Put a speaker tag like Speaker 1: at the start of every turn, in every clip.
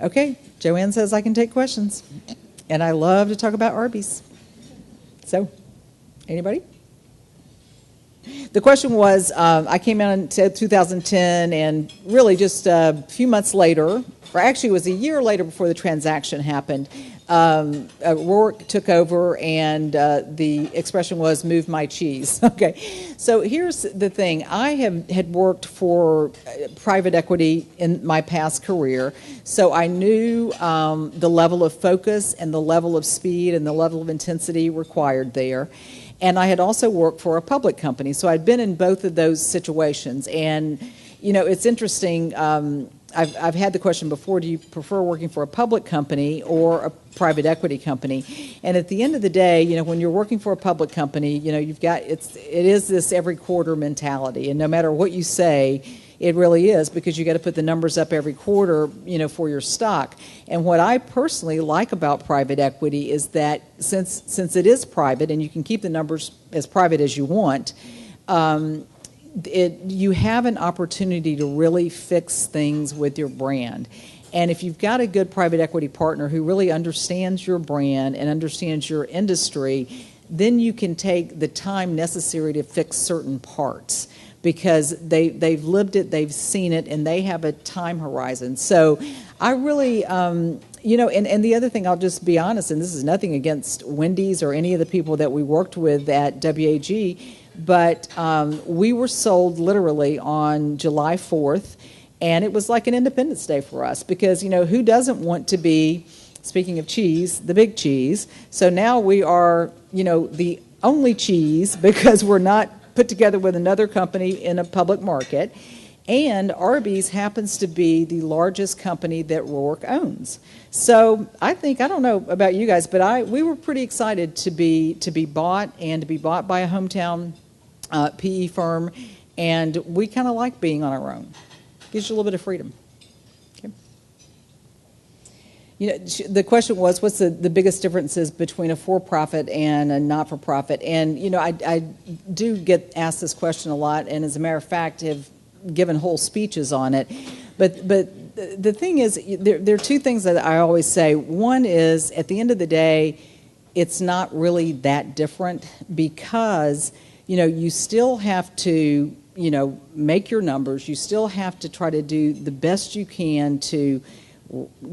Speaker 1: Okay, Joanne says I can take questions. And I love to talk about Arby's. So, anybody? The question was, I came out in 2010, and really just a few months later, or actually it was a year later before the transaction happened, Rourke took over, and the expression was, move my cheese. Okay, so here's the thing. I had worked for private equity in my past career, so I knew the level of focus and the level of speed and the level of intensity required there. And I had also worked for a public company, so I'd been in both of those situations. And, you know, it's interesting. I've had the question before, do you prefer working for a public company or a private equity company? And at the end of the day, you know, when you're working for a public company, you know, it is this every quarter mentality. And no matter what you say, it really is, because you got to put the numbers up every quarter, you know, for your stock. And what I personally like about private equity is that since it is private and you can keep the numbers as private as you want, you have an opportunity to really fix things with your brand. And if you've got a good private equity partner who really understands your brand and understands your industry, then you can take the time necessary to fix certain parts, because they've lived it, they've seen it, and they have a time horizon. So I really, you know, and the other thing, I'll just be honest, and this is nothing against Wendy's or any of the people that we worked with at WAG, but we were sold literally on July 4th, and it was like an Independence Day for us, because, you know, who doesn't want to be, speaking of cheese, the big cheese? So now we are, you know, the only cheese, because we're not put together with another company in a public market, and Arby's happens to be the largest company that Rourke owns. So I don't know about you guys, but we were pretty excited to be bought, and to be bought by a hometown PE firm, and we kind of like being on our own. Gives you a little bit of freedom. Okay. You know, the question was, what's the biggest differences between a for-profit and a not-for-profit? And, you know, I do get asked this question a lot, and as a matter of fact, have given whole speeches on it. But the thing is, there are two things that I always say. One is, at the end of the day, it's not really that different, because, you know, you still have to, you know, make your numbers. You still have to try to do the best you can to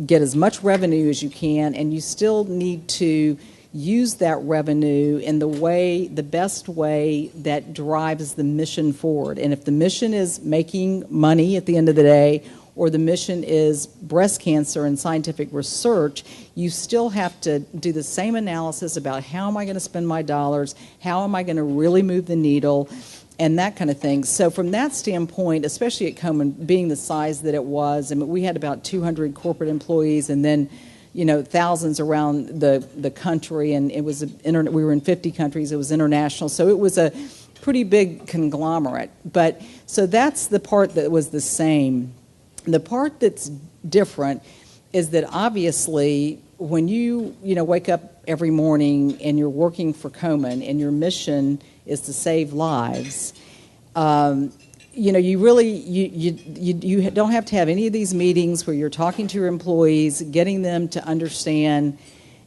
Speaker 1: get as much revenue as you can, and you still need to use that revenue in the best way that drives the mission forward. And if the mission is making money at the end of the day, or the mission is breast cancer and scientific research, you still have to do the same analysis about how am I going to spend my dollars, how am I going to really move the needle, and that kind of thing. So from that standpoint, especially at Komen, being the size that it was, I mean, we had about 200 corporate employees, and then, you know, thousands around the country, and it was we were in 50 countries. It was international, so it was a pretty big conglomerate. But so that's the part that was the same. The part that's different is that obviously when you wake up every morning and you're working for Komen and your mission is to save lives, you know, you really you don't have to have any of these meetings where you're talking to your employees, getting them to understand,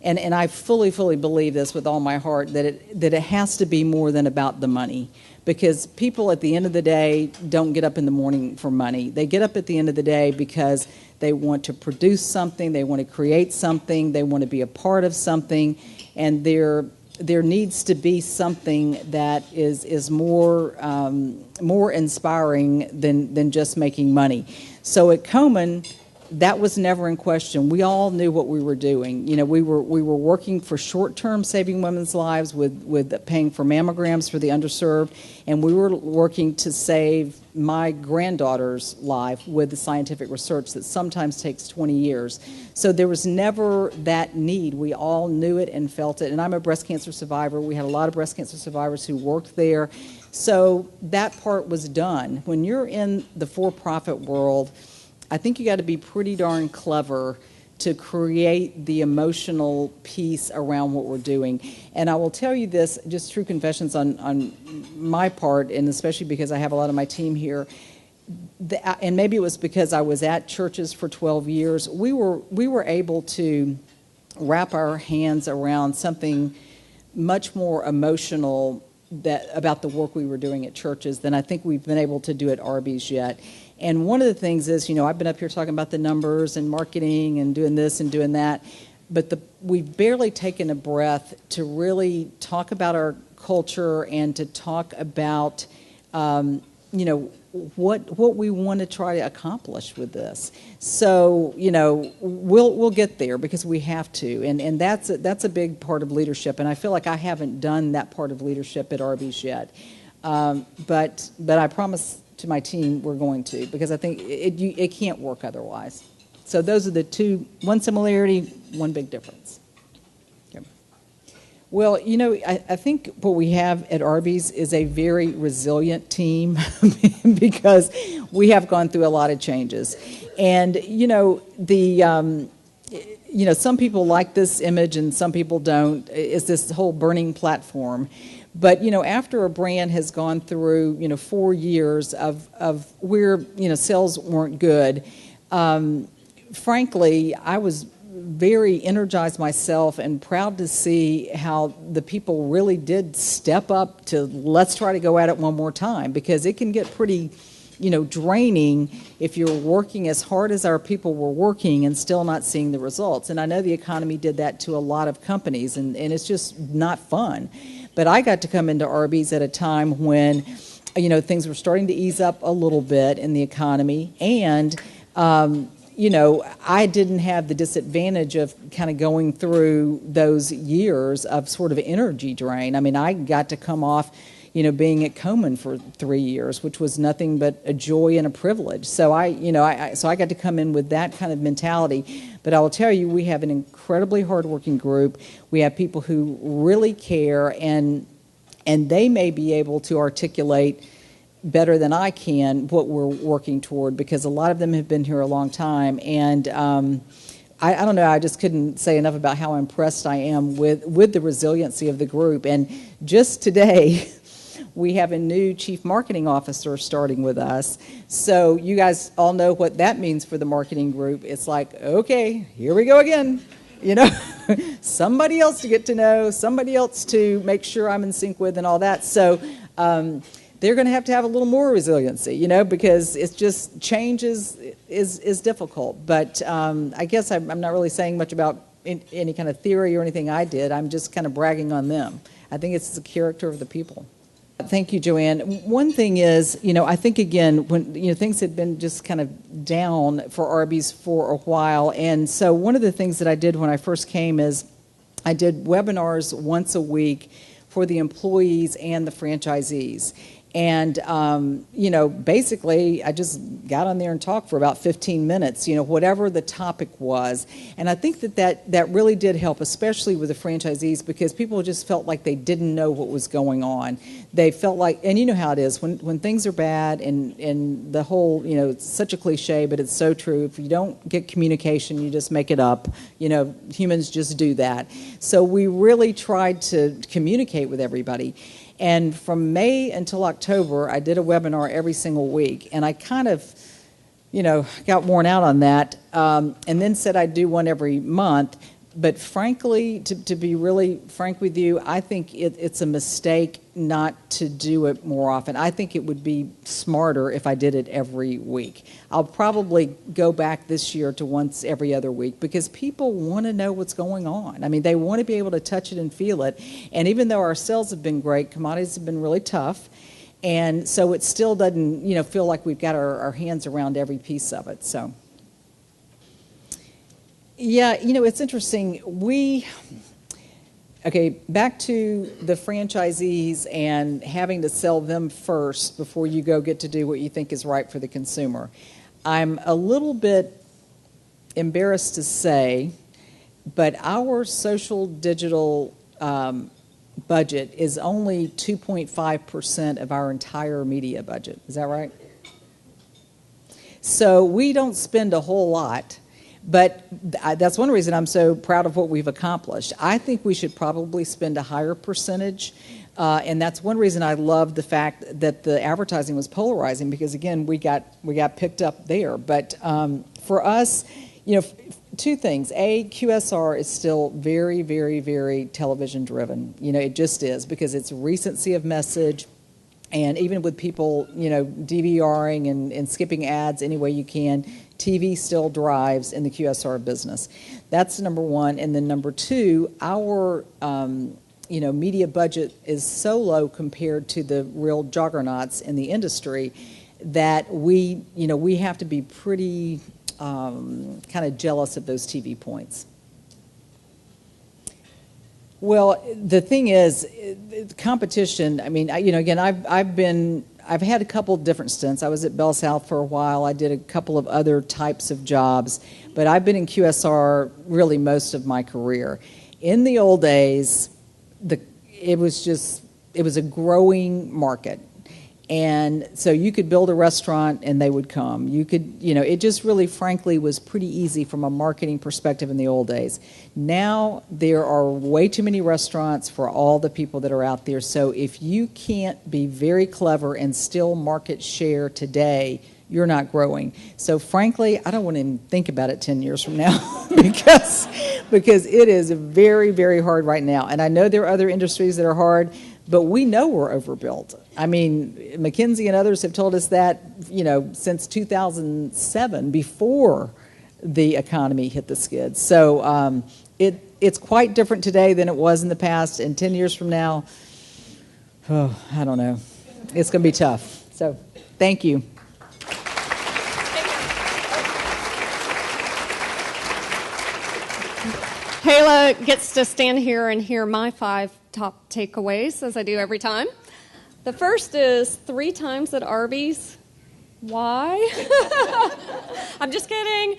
Speaker 1: and I fully believe this with all my heart, that it has to be more than about the money. Because people at the end of the day don't get up in the morning for money. They get up at the end of the day because they want to produce something, they want to create something, they want to be a part of something, and there needs to be something that is more inspiring than just making money. So at Komen, that was never in question. We all knew what we were doing. You know, we were working for short-term saving women's lives with paying for mammograms for the underserved, and we were working to save my granddaughter's life with the scientific research that sometimes takes 20 years. So there was never that need. We all knew it and felt it. And I'm a breast cancer survivor. We had a lot of breast cancer survivors who worked there. So that part was done. When you're in the for-profit world, I think you got to be pretty darn clever to create the emotional piece around what we're doing. And I will tell you this, just true confessions on my part, and especially because I have a lot of my team here, and maybe it was because I was at churches for 12 years, we were able to wrap our hands around something much more emotional about the work we were doing at churches than I think we've been able to do at Arby's yet. And one of the things is, I've been up here talking about the numbers and marketing and doing this and doing that, but we've barely taken a breath to really talk about our culture and to talk about, what we want to try to accomplish with this. So, we'll get there because we have to, and that's a big part of leadership. And I feel like I haven't done that part of leadership at Arby's yet, but I promise to my team we're going to, because I think it can't work otherwise. So those are the two: one similarity, one big difference. Okay. Well, I think what we have at Arby's is a very resilient team because we have gone through a lot of changes. And, some people like this image and some people don't. It's this whole burning platform. But, after a brand has gone through, 4 years of where, sales weren't good, frankly, I was very energized myself and proud to see how the people really did step up to let's try to go at it one more time, because it can get pretty, draining if you're working as hard as our people were working and still not seeing the results. And I know the economy did that to a lot of companies, and it's just not fun. But I got to come into Arby's at a time when, things were starting to ease up a little bit in the economy, and I didn't have the disadvantage of kind of going through those years of sort of energy drain. I mean, I got to come off, being at Komen for 3 years, which was nothing but a joy and a privilege. So I got to come in with that kind of mentality. But I will tell you, we have an incredibly hardworking group. We have people who really care, and they may be able to articulate better than I can what we're working toward, because a lot of them have been here a long time. And I don't know, I just couldn't say enough about how impressed I am with the resiliency of the group. And just today, we have a new chief marketing officer starting with us. So you guys all know what that means for the marketing group. It's like, okay, here we go again. Somebody else to get to know, somebody else to make sure I'm in sync with and all that. So they're going to have a little more resiliency, because it's just change is difficult. But I guess I'm not really saying much about any kind of theory or anything I did. I'm just kind of bragging on them. I think it's the character of the people. Thank you, Joanne. One thing is, I think, again, when things had been just kind of down for Arby's for a while, and so one of the things that I did when I first came is I did webinars once a week for the employees and the franchisees. And, basically, I just got on there and talked for about 15 minutes, whatever the topic was. And I think that really did help, especially with the franchisees, because people just felt like they didn't know what was going on. They felt like, and you know how it is, when things are bad, and the whole, it's such a cliche, but it's so true. If you don't get communication, you just make it up. Humans just do that. So we really tried to communicate with everybody. And from May until October, I did a webinar every single week. And I kind of, got worn out on that, and then said I'd do one every month. But frankly, to be really frank with you, I think it's a mistake not to do it more often. I think it would be smarter if I did it every week. I'll probably go back this year to once every other week, because people want to know what's going on. I mean, they want to be able to touch it and feel it. And even though our sales have been great, commodities have been really tough. And so it still doesn't, feel like we've got our hands around every piece of it. So. Yeah, it's interesting. Back to the franchisees and having to sell them first before you go get to do what you think is right for the consumer. I'm a little bit embarrassed to say, but our social digital budget is only 2.5% of our entire media budget. Is that right? So we don't spend a whole lot. But that's one reason I'm so proud of what we've accomplished. I think we should probably spend a higher percentage. And that's one reason I love the fact that the advertising was polarizing, because again, we got picked up there. But for us, two things. QSR is still very, very, very television driven. It just is, because it's recency of message. And even with people, DVRing and skipping ads any way you can, TV still drives in the QSR business. That's number one. And then number two, our media budget is so low compared to the real juggernauts in the industry that we have to be pretty kind of jealous of those TV points. Well, the thing is, competition. I mean, again, I've had a couple of different stints. I was at Bell South for a while. I did a couple of other types of jobs, but I've been in QSR really most of my career. In the old days, it was a growing market. And so you could build a restaurant and they would come. You could, it just really, frankly, was pretty easy from a marketing perspective in the old days. Now there are way too many restaurants for all the people that are out there. So if you can't be very clever and still market share today, you're not growing. So frankly, I don't want to even think about it 10 years from now because it is very, very hard right now. And I know there are other industries that are hard, but we know we're overbuilt. I mean, McKinsey and others have told us that, since 2007, before the economy hit the skids. So it's quite different today than it was in the past. And 10 years from now, I don't know. It's going to be tough. So thank you.
Speaker 2: Hala gets to stand here and hear my 5 top takeaways, as I do every time. The first is 3 times at Arby's. Why? I'm just kidding.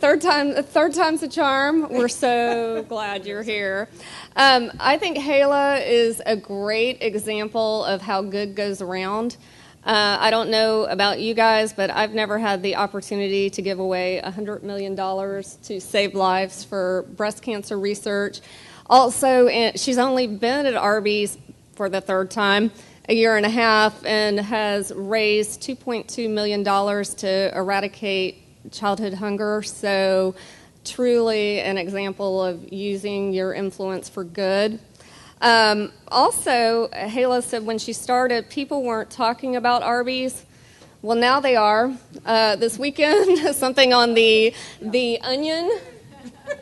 Speaker 2: Third time's a charm. We're so glad you're here. I think Hala is a great example of how good goes around. I don't know about you guys, but I've never had the opportunity to give away $100 million to save lives for breast cancer research. Also, she's only been at Arby's for the 3rd time, a year and a half, and has raised $2.2 million to eradicate childhood hunger. So truly an example of using your influence for good. Also, Hala said when she started, people weren't talking about Arby's. Well, now they are. This weekend, something on the Onion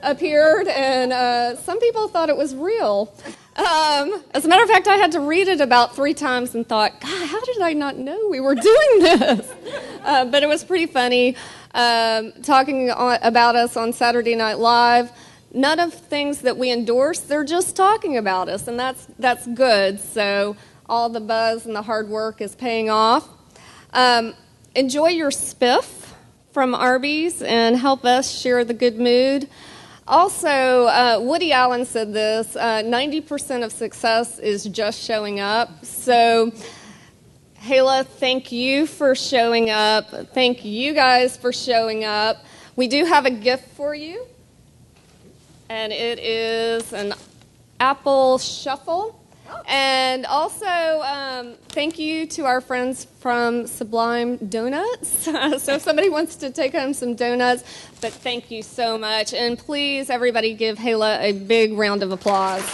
Speaker 2: appeared, and some people thought it was real. As a matter of fact, I had to read it about 3 times and thought, God, how did I not know we were doing this? But it was pretty funny, talking about us on Saturday Night Live. None of things that we endorse, they're just talking about us, and that's good. So all the buzz and the hard work is paying off. Enjoy your spiff from Arby's and help us share the good mood. Also, Woody Allen said this, 90% of success is just showing up. So, Hala, thank you for showing up. Thank you guys for showing up. We do have a gift for you, and it is an apple shuffle. And also, thank you to our friends from Sublime Donuts. So if somebody wants to take home some donuts, but thank you so much. And please, everybody, give Hala a big round of applause.